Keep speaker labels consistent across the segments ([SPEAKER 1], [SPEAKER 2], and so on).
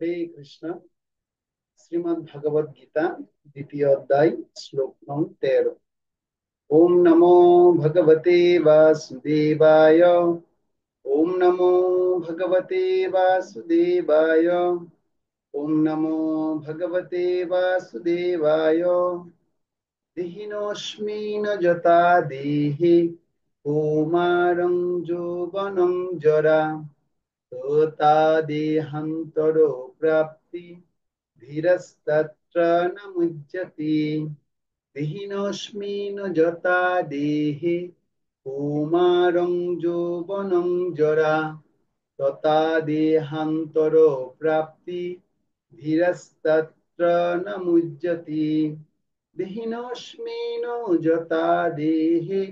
[SPEAKER 1] হরে কৃষ্ণ। শ্রীমদ্ ভগবদ গীতা দ্বিতীয় অধ্যায় শ্লোক নং 13। ওম নমো ভগবতে বাসুদেবায়। ওম নমো ভগবতে বাসুদেবায়। ওম নমো ভগবতে বাসুদেবায়। দেহিনোস্মিন যথা দেহে কৌমারং যৌবনং জরা তথা দেহান্তর প্রাপ্তি ধীরস্তত্র ন মুহ্যতি। দেহিনস্মিন যথা দেহে কৌমারং যৌবনং জরা তথা দেহান্তর প্রাপ্তি ধীরস্তত্র ন মুহ্যতি। দেহিনস্মিন যথা দেহে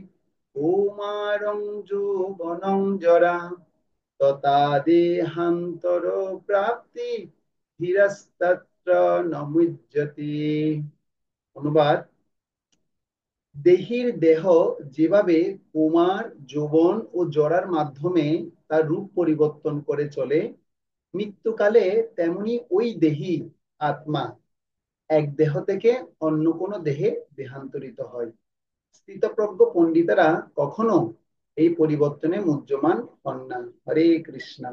[SPEAKER 1] কৌমারং যৌবনং জরা তথা দেহান্তর প্রাপ্তি ধীরস্তত্র ন মুহ্যতি। অনুবাদ: দেহির দেহ যেভাবে কুমার, যৌবন ও জরার মাধ্যমে তার রূপ পরিবর্তন করে চলে, মৃত্যুকালে তেমনি ওই দেহি আত্মা এক দেহ থেকে অন্য কোনো দেহে দেহান্তরিত হয়। স্থিতপ্রজ্ঞ পণ্ডিতেরা কখনো এই পরিবর্তনে মুহ্যমান হন না। হরে কৃষ্ণ।